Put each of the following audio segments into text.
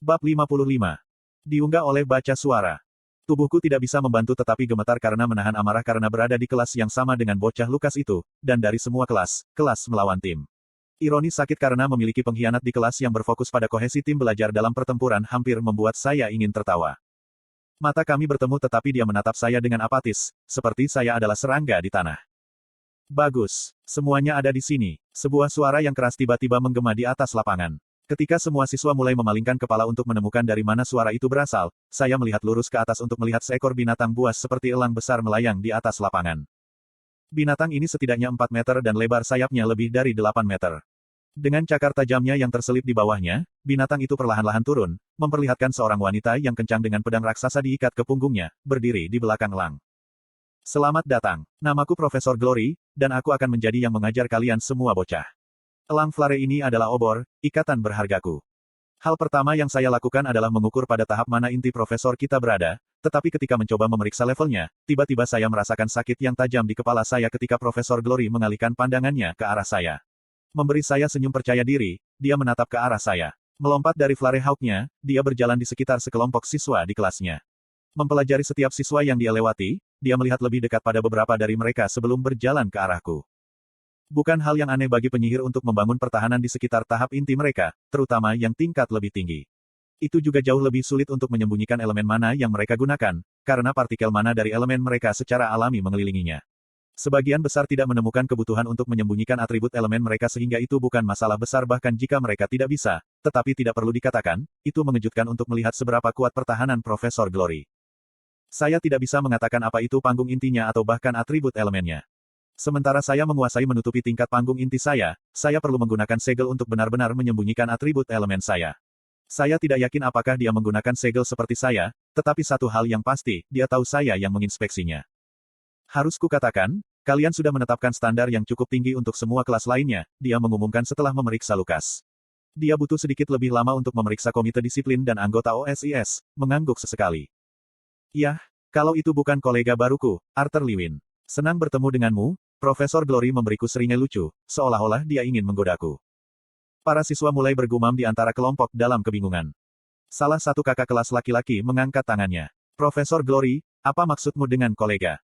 Bab 55. Diunggah oleh baca suara. Tubuhku tidak bisa membantu tetapi gemetar karena menahan amarah karena berada di kelas yang sama dengan bocah Lukas itu, dan dari semua kelas melawan tim. Ironis sakit karena memiliki pengkhianat di kelas yang berfokus pada kohesi tim belajar dalam pertempuran hampir membuat saya ingin tertawa. Mata kami bertemu tetapi dia menatap saya dengan apatis, seperti saya adalah serangga di tanah. Bagus. Semuanya ada di sini. Sebuah suara yang keras tiba-tiba menggema di atas lapangan. Ketika semua siswa mulai memalingkan kepala untuk menemukan dari mana suara itu berasal, saya melihat lurus ke atas untuk melihat seekor binatang buas seperti elang besar melayang di atas lapangan. Binatang ini setidaknya 4 meter dan lebar sayapnya lebih dari 8 meter. Dengan cakar tajamnya yang terselip di bawahnya, binatang itu perlahan-lahan turun, memperlihatkan seorang wanita yang kencang dengan pedang raksasa diikat ke punggungnya, berdiri di belakang elang. Selamat datang. Namaku Profesor Glory, dan aku akan menjadi yang mengajar kalian semua bocah. Elang flare ini adalah obor, ikatan berhargaku. Hal pertama yang saya lakukan adalah mengukur pada tahap mana inti profesor kita berada, tetapi ketika mencoba memeriksa levelnya, tiba-tiba saya merasakan sakit yang tajam di kepala saya ketika Profesor Glory mengalihkan pandangannya ke arah saya. Memberi saya senyum percaya diri, dia menatap ke arah saya. Melompat dari flare hawk-nya, dia berjalan di sekitar sekelompok siswa di kelasnya. Mempelajari setiap siswa yang dia lewati, dia melihat lebih dekat pada beberapa dari mereka sebelum berjalan ke arahku. Bukan hal yang aneh bagi penyihir untuk membangun pertahanan di sekitar tahap inti mereka, terutama yang tingkat lebih tinggi. Itu juga jauh lebih sulit untuk menyembunyikan elemen mana yang mereka gunakan, karena partikel mana dari elemen mereka secara alami mengelilinginya. Sebagian besar tidak menemukan kebutuhan untuk menyembunyikan atribut elemen mereka sehingga itu bukan masalah besar bahkan jika mereka tidak bisa, tetapi tidak perlu dikatakan, itu mengejutkan untuk melihat seberapa kuat pertahanan Profesor Glory. Saya tidak bisa mengatakan apa itu panggung intinya atau bahkan atribut elemennya. Sementara saya menguasai menutupi tingkat panggung inti saya perlu menggunakan segel untuk benar-benar menyembunyikan atribut elemen saya. Saya tidak yakin apakah dia menggunakan segel seperti saya, tetapi satu hal yang pasti, dia tahu saya yang menginspeksinya. Harus kukatakan, kalian sudah menetapkan standar yang cukup tinggi untuk semua kelas lainnya, dia mengumumkan setelah memeriksa Lukas. Dia butuh sedikit lebih lama untuk memeriksa komite disiplin dan anggota OSIS, mengangguk sesekali. Yah, kalau itu bukan kolega baruku, Arthur Lewin. Senang bertemu denganmu, Profesor Glory memberiku seringai lucu, seolah-olah dia ingin menggodaku. Para siswa mulai bergumam di antara kelompok dalam kebingungan. Salah satu kakak kelas laki-laki mengangkat tangannya. Profesor Glory, apa maksudmu dengan kolega?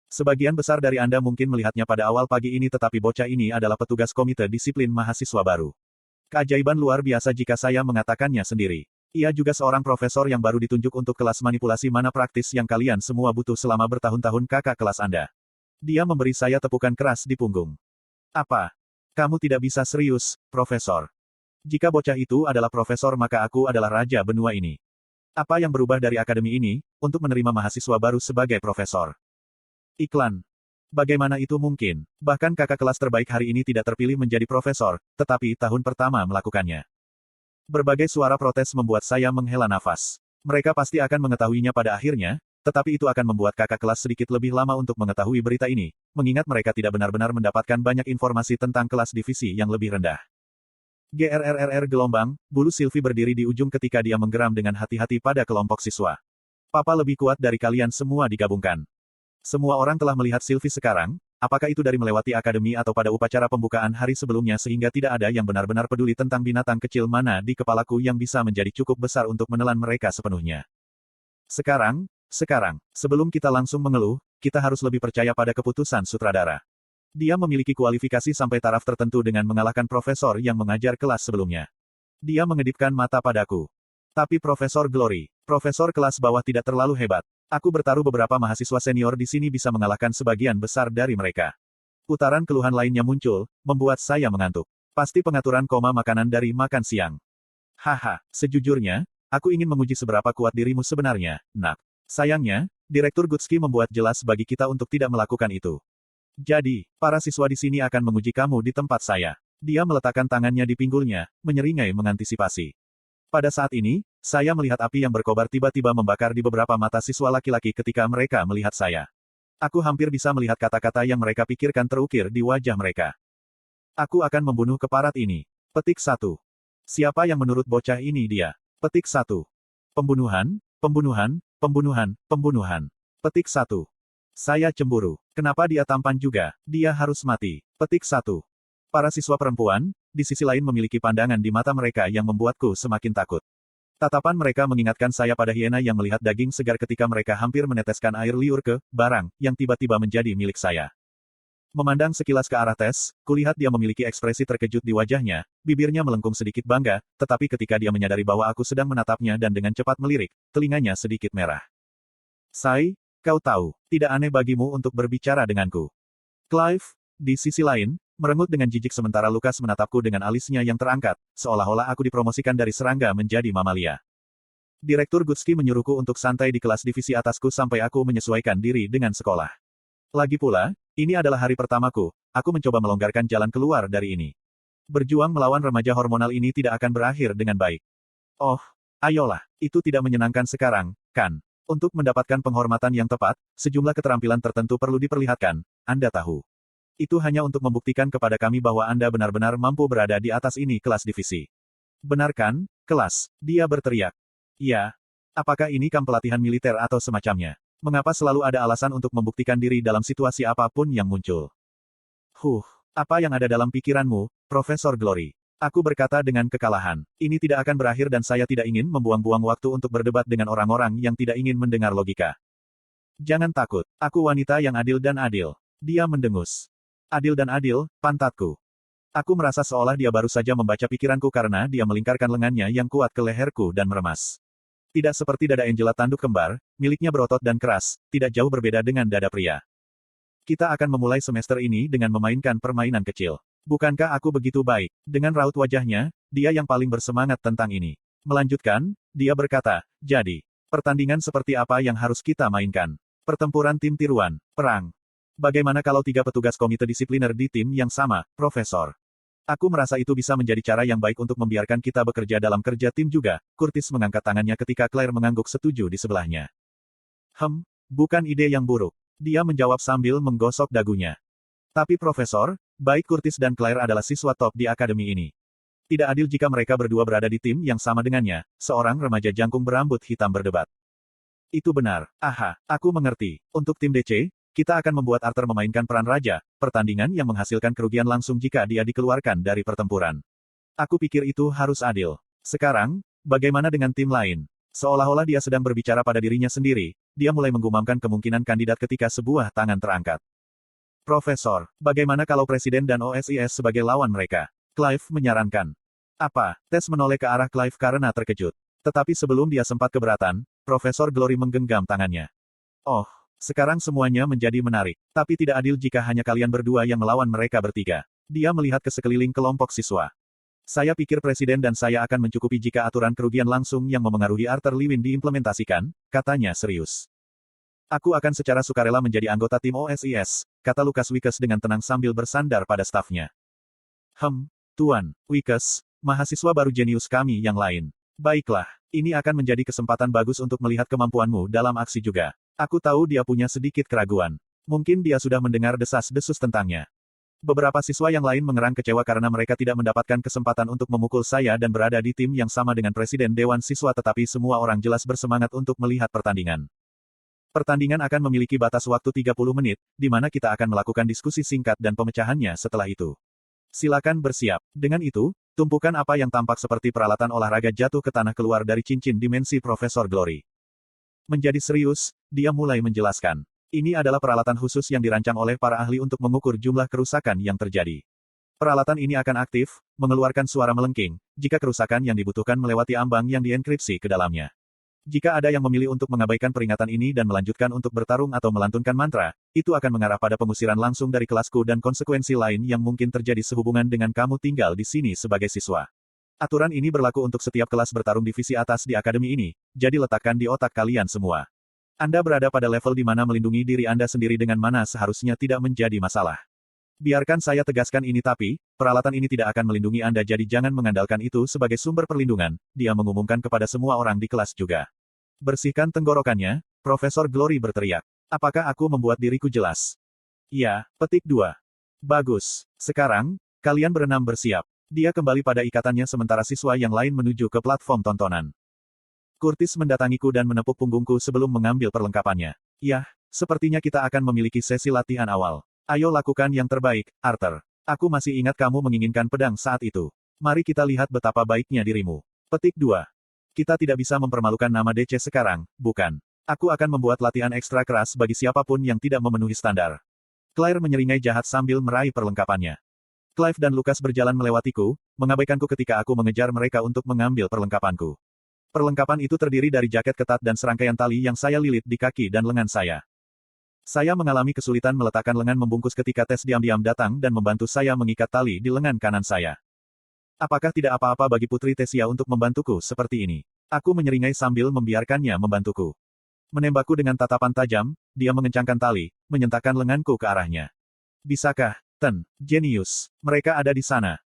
Sebagian besar dari Anda mungkin melihatnya pada awal pagi ini tetapi bocah ini adalah petugas komite disiplin mahasiswa baru. Keajaiban luar biasa jika saya mengatakannya sendiri. Ia juga seorang profesor yang baru ditunjuk untuk kelas manipulasi mana praktis yang kalian semua butuh selama bertahun-tahun kakak kelas Anda. Dia memberi saya tepukan keras di punggung. Apa? Kamu tidak bisa serius, Profesor. Jika bocah itu adalah profesor maka aku adalah raja benua ini. Apa yang berubah dari akademi ini, untuk menerima mahasiswa baru sebagai profesor? Iklan. Bagaimana itu mungkin? Bahkan kakak kelas terbaik hari ini tidak terpilih menjadi profesor, tetapi tahun pertama melakukannya. Berbagai suara protes membuat saya menghela nafas. Mereka pasti akan mengetahuinya pada akhirnya, tetapi itu akan membuat kakak kelas sedikit lebih lama untuk mengetahui berita ini, mengingat mereka tidak benar-benar mendapatkan banyak informasi tentang kelas divisi yang lebih rendah. GRRRR gelombang, bulu Sylvie berdiri di ujung ketika dia menggeram dengan hati-hati pada kelompok siswa. Papa lebih kuat dari kalian semua digabungkan. Semua orang telah melihat Sylvie sekarang, apakah itu dari melewati akademi atau pada upacara pembukaan hari sebelumnya sehingga tidak ada yang benar-benar peduli tentang binatang kecil mana di kepalaku yang bisa menjadi cukup besar untuk menelan mereka sepenuhnya. Sekarang, sebelum kita langsung mengeluh, kita harus lebih percaya pada keputusan sutradara. Dia memiliki kualifikasi sampai taraf tertentu dengan mengalahkan profesor yang mengajar kelas sebelumnya. Dia mengedipkan mata padaku. Tapi Profesor Glory, profesor kelas bawah tidak terlalu hebat. Aku bertaruh beberapa mahasiswa senior di sini bisa mengalahkan sebagian besar dari mereka. Putaran keluhan lainnya muncul, membuat saya mengantuk. Pasti pengaturan koma makanan dari makan siang. Haha, sejujurnya, aku ingin menguji seberapa kuat dirimu sebenarnya, nak. Sayangnya, Direktur Gutski membuat jelas bagi kita untuk tidak melakukan itu. Jadi, para siswa di sini akan menguji kamu di tempat saya. Dia meletakkan tangannya di pinggulnya, menyeringai mengantisipasi. Pada saat ini, saya melihat api yang berkobar tiba-tiba membakar di beberapa mata siswa laki-laki ketika mereka melihat saya. Aku hampir bisa melihat kata-kata yang mereka pikirkan terukir di wajah mereka. Aku akan membunuh keparat ini. Petik 1. Siapa yang menurut bocah ini dia? Petik 1. Pembunuhan. Petik 1. Saya cemburu. Kenapa dia tampan juga? Dia harus mati. Petik 1. Para siswa perempuan, di sisi lain memiliki pandangan di mata mereka yang membuatku semakin takut. Tatapan mereka mengingatkan saya pada hiena yang melihat daging segar ketika mereka hampir meneteskan air liur ke barang yang tiba-tiba menjadi milik saya. Memandang sekilas ke arah Tess, kulihat dia memiliki ekspresi terkejut di wajahnya, bibirnya melengkung sedikit bangga, tetapi ketika dia menyadari bahwa aku sedang menatapnya dan dengan cepat melirik, telinganya sedikit merah. Sai, kau tahu, tidak aneh bagimu untuk berbicara denganku. Clive, di sisi lain, merengut dengan jijik sementara Lukas menatapku dengan alisnya yang terangkat, seolah-olah aku dipromosikan dari serangga menjadi mamalia. Direktur Gutski menyuruhku untuk santai di kelas divisi atasku sampai aku menyesuaikan diri dengan sekolah. Lagi pula, ini adalah hari pertamaku, aku mencoba melonggarkan jalan keluar dari ini. Berjuang melawan remaja hormonal ini tidak akan berakhir dengan baik. Oh, ayolah, itu tidak menyenangkan sekarang, kan? Untuk mendapatkan penghormatan yang tepat, sejumlah keterampilan tertentu perlu diperlihatkan, Anda tahu. Itu hanya untuk membuktikan kepada kami bahwa Anda benar-benar mampu berada di atas ini kelas divisi. Benar kan, kelas? Dia berteriak. Ya. Apakah ini kamp pelatihan militer atau semacamnya? Mengapa selalu ada alasan untuk membuktikan diri dalam situasi apapun yang muncul? Apa yang ada dalam pikiranmu, Profesor Glory? Aku berkata dengan kekalahan. Ini tidak akan berakhir dan saya tidak ingin membuang-buang waktu untuk berdebat dengan orang-orang yang tidak ingin mendengar logika. Jangan takut, aku wanita yang adil dan adil. Dia mendengus. Adil dan adil, pantatku. Aku merasa seolah dia baru saja membaca pikiranku karena dia melingkarkan lengannya yang kuat ke leherku dan meremas. Tidak seperti dada Angela tanduk kembar, miliknya berotot dan keras, tidak jauh berbeda dengan dada pria. Kita akan memulai semester ini dengan memainkan permainan kecil. Bukankah aku begitu baik? Dengan raut wajahnya, dia yang paling bersemangat tentang ini. Melanjutkan, dia berkata, jadi, pertandingan seperti apa yang harus kita mainkan? Pertempuran tim tiruan, perang. Bagaimana kalau 3 petugas komite disipliner di tim yang sama, Profesor? Aku merasa itu bisa menjadi cara yang baik untuk membiarkan kita bekerja dalam kerja tim juga. Curtis mengangkat tangannya ketika Claire mengangguk setuju di sebelahnya. Bukan ide yang buruk. Dia menjawab sambil menggosok dagunya. Tapi Profesor, baik Curtis dan Claire adalah siswa top di akademi ini. Tidak adil jika mereka berdua berada di tim yang sama dengannya, seorang remaja jangkung berambut hitam berdebat. Itu benar. Aha, aku mengerti. Untuk tim DC, kita akan membuat Arthur memainkan peran raja, pertandingan yang menghasilkan kerugian langsung jika dia dikeluarkan dari pertempuran. Aku pikir itu harus adil. Sekarang, bagaimana dengan tim lain? Seolah-olah dia sedang berbicara pada dirinya sendiri, dia mulai menggumamkan kemungkinan kandidat ketika sebuah tangan terangkat. Profesor, bagaimana kalau Presiden dan OSIS sebagai lawan mereka? Clive menyarankan. Apa? Tess menoleh ke arah Clive karena terkejut. Tetapi sebelum dia sempat keberatan, Profesor Glory menggenggam tangannya. Oh. Sekarang semuanya menjadi menarik. Tapi tidak adil jika hanya kalian berdua yang melawan mereka bertiga. Dia melihat ke sekeliling kelompok siswa. Saya pikir Presiden dan saya akan mencukupi jika aturan kerugian langsung yang memengaruhi Arthur Lewin diimplementasikan, katanya serius. Aku akan secara sukarela menjadi anggota tim OSIS, kata Lukas Wickes dengan tenang sambil bersandar pada stafnya. Tuan Wickes, mahasiswa baru jenius kami yang lain. Baiklah, ini akan menjadi kesempatan bagus untuk melihat kemampuanmu dalam aksi juga. Aku tahu dia punya sedikit keraguan. Mungkin dia sudah mendengar desas-desus tentangnya. Beberapa siswa yang lain mengerang kecewa karena mereka tidak mendapatkan kesempatan untuk memukul saya dan berada di tim yang sama dengan Presiden Dewan Siswa tetapi semua orang jelas bersemangat untuk melihat pertandingan. Pertandingan akan memiliki batas waktu 30 menit, di mana kita akan melakukan diskusi singkat dan pemecahannya setelah itu. Silakan bersiap. Dengan itu, tumpukan apa yang tampak seperti peralatan olahraga jatuh ke tanah keluar dari cincin dimensi Profesor Glory. Menjadi serius, dia mulai menjelaskan. Ini adalah peralatan khusus yang dirancang oleh para ahli untuk mengukur jumlah kerusakan yang terjadi. Peralatan ini akan aktif, mengeluarkan suara melengking, jika kerusakan yang dibutuhkan melewati ambang yang dienkripsi ke dalamnya. Jika ada yang memilih untuk mengabaikan peringatan ini dan melanjutkan untuk bertarung atau melantunkan mantra, itu akan mengarah pada pengusiran langsung dari kelasku dan konsekuensi lain yang mungkin terjadi sehubungan dengan kamu tinggal di sini sebagai siswa. Aturan ini berlaku untuk setiap kelas bertarung divisi atas di akademi ini, jadi letakkan di otak kalian semua. Anda berada pada level di mana melindungi diri Anda sendiri dengan mana seharusnya tidak menjadi masalah. Biarkan saya tegaskan ini tapi, peralatan ini tidak akan melindungi Anda jadi jangan mengandalkan itu sebagai sumber perlindungan, dia mengumumkan kepada semua orang di kelas juga. Bersihkan tenggorokannya, Profesor Glory berteriak. Apakah aku membuat diriku jelas? Ya, petik 2. Bagus. Sekarang, kalian berenam bersiap. Dia kembali pada ikatannya sementara siswa yang lain menuju ke platform tontonan. Curtis mendatangiku dan menepuk punggungku sebelum mengambil perlengkapannya. Yah, sepertinya kita akan memiliki sesi latihan awal. Ayo lakukan yang terbaik, Arthur. Aku masih ingat kamu menginginkan pedang saat itu. Mari kita lihat betapa baiknya dirimu. Petik 2. Kita tidak bisa mempermalukan nama DC sekarang, bukan? Aku akan membuat latihan ekstra keras bagi siapapun yang tidak memenuhi standar. Claire menyeringai jahat sambil meraih perlengkapannya. Clive dan Lucas berjalan melewatiku, mengabaikanku ketika aku mengejar mereka untuk mengambil perlengkapanku. Perlengkapan itu terdiri dari jaket ketat dan serangkaian tali yang saya lilit di kaki dan lengan saya. Saya mengalami kesulitan meletakkan lengan membungkus ketika Tess diam-diam datang dan membantu saya mengikat tali di lengan kanan saya. Apakah tidak apa-apa bagi Putri Tessia untuk membantuku seperti ini? Aku menyeringai sambil membiarkannya membantuku. Menembakku dengan tatapan tajam, dia mengencangkan tali, menyentakkan lenganku ke arahnya. Bisakah, Ten, jenius, mereka ada di sana.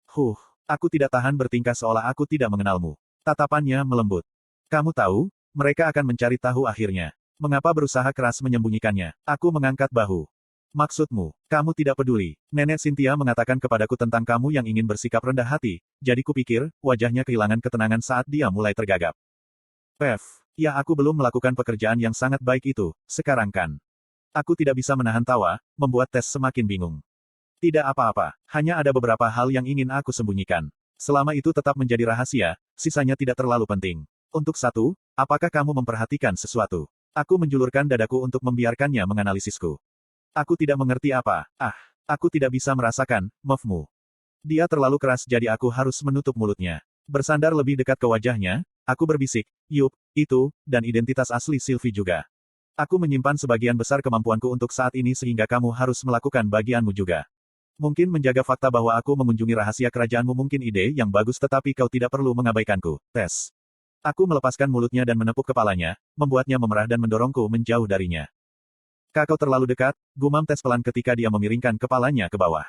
Aku tidak tahan bertingkah seolah aku tidak mengenalmu. Tatapannya melembut. Kamu tahu, mereka akan mencari tahu akhirnya. Mengapa berusaha keras menyembunyikannya? Aku mengangkat bahu. Maksudmu, kamu tidak peduli. Nenek Cynthia mengatakan kepadaku tentang kamu yang ingin bersikap rendah hati, jadi kupikir, wajahnya kehilangan ketenangan saat dia mulai tergagap. Ya aku belum melakukan pekerjaan yang sangat baik itu, sekarang kan. Aku tidak bisa menahan tawa, membuat Tess semakin bingung. Tidak apa-apa, hanya ada beberapa hal yang ingin aku sembunyikan. Selama itu tetap menjadi rahasia, sisanya tidak terlalu penting. Untuk satu, apakah kamu memperhatikan sesuatu? Aku menjulurkan dadaku untuk membiarkannya menganalisisku. Aku tidak mengerti apa. Aku tidak bisa merasakan move-mu. Dia terlalu keras jadi aku harus menutup mulutnya. Bersandar lebih dekat ke wajahnya, aku berbisik, yup, itu, dan identitas asli Sylvie juga. Aku menyimpan sebagian besar kemampuanku untuk saat ini sehingga kamu harus melakukan bagianmu juga. Mungkin menjaga fakta bahwa aku mengunjungi rahasia kerajaanmu mungkin ide yang bagus tetapi kau tidak perlu mengabaikanku, Tess. Aku melepaskan mulutnya dan menepuk kepalanya, membuatnya memerah dan mendorongku menjauh darinya. Kau terlalu dekat, gumam Tess pelan ketika dia memiringkan kepalanya ke bawah.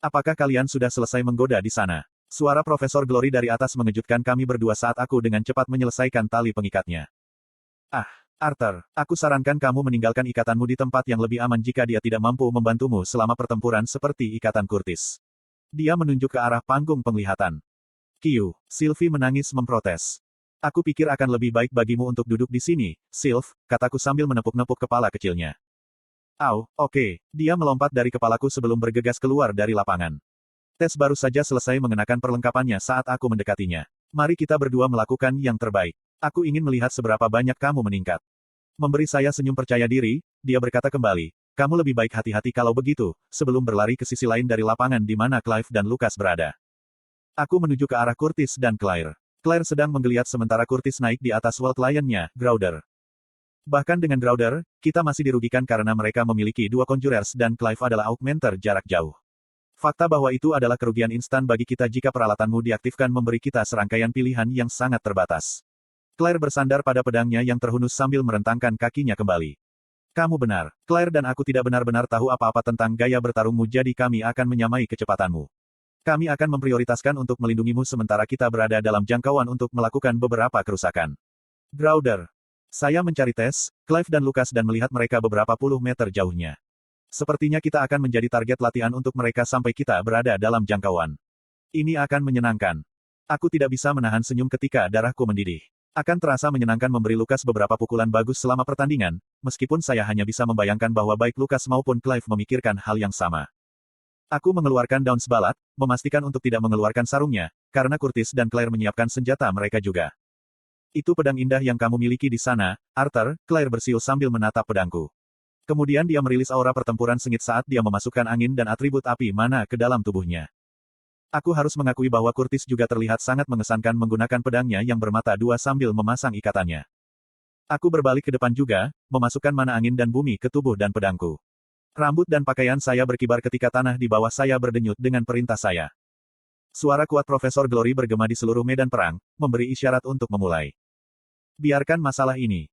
Apakah kalian sudah selesai menggoda di sana? Suara Profesor Glory dari atas mengejutkan kami berdua saat aku dengan cepat menyelesaikan tali pengikatnya. Arthur, aku sarankan kamu meninggalkan ikatanmu di tempat yang lebih aman jika dia tidak mampu membantumu selama pertempuran seperti ikatan Curtis. Dia menunjuk ke arah panggung penglihatan. Sylvie menangis memprotes. Aku pikir akan lebih baik bagimu untuk duduk di sini, Sylv, kataku sambil menepuk-nepuk kepala kecilnya. Oke. Dia melompat dari kepalaku sebelum bergegas keluar dari lapangan. Tess baru saja selesai mengenakan perlengkapannya saat aku mendekatinya. Mari kita berdua melakukan yang terbaik. Aku ingin melihat seberapa banyak kamu meningkat. Memberi saya senyum percaya diri, dia berkata kembali, kamu lebih baik hati-hati kalau begitu, sebelum berlari ke sisi lain dari lapangan di mana Clive dan Lucas berada. Aku menuju ke arah Curtis dan Claire. Claire sedang menggeliat sementara Curtis naik di atas World Lion-nya, Grouder. Bahkan dengan Grouder, kita masih dirugikan karena mereka memiliki dua Conjurers dan Clive adalah Augmenter jarak jauh. Fakta bahwa itu adalah kerugian instan bagi kita jika peralatanmu diaktifkan memberi kita serangkaian pilihan yang sangat terbatas. Claire bersandar pada pedangnya yang terhunus sambil merentangkan kakinya kembali. Kamu benar, Claire dan aku tidak benar-benar tahu apa-apa tentang gaya bertarungmu jadi kami akan menyamai kecepatanmu. Kami akan memprioritaskan untuk melindungimu sementara kita berada dalam jangkauan untuk melakukan beberapa kerusakan. Grouder. Saya mencari Tess, Clive dan Lucas dan melihat mereka beberapa puluh meter jauhnya. Sepertinya kita akan menjadi target latihan untuk mereka sampai kita berada dalam jangkauan. Ini akan menyenangkan. Aku tidak bisa menahan senyum ketika darahku mendidih. Akan terasa menyenangkan memberi Lucas beberapa pukulan bagus selama pertandingan, meskipun saya hanya bisa membayangkan bahwa baik Lucas maupun Clive memikirkan hal yang sama. Aku mengeluarkan daun sebalat, memastikan untuk tidak mengeluarkan sarungnya, karena Curtis dan Claire menyiapkan senjata mereka juga. Itu pedang indah yang kamu miliki di sana, Arthur, Claire bersiul sambil menatap pedangku. Kemudian dia merilis aura pertempuran sengit saat dia memasukkan angin dan atribut api mana ke dalam tubuhnya. Aku harus mengakui bahwa Curtis juga terlihat sangat mengesankan menggunakan pedangnya yang bermata dua sambil memasang ikatannya. Aku berbalik ke depan juga, memasukkan mana angin dan bumi ke tubuh dan pedangku. Rambut dan pakaian saya berkibar ketika tanah di bawah saya berdenyut dengan perintah saya. Suara kuat Profesor Glory bergema di seluruh medan perang, memberi isyarat untuk memulai. Biarkan masalah ini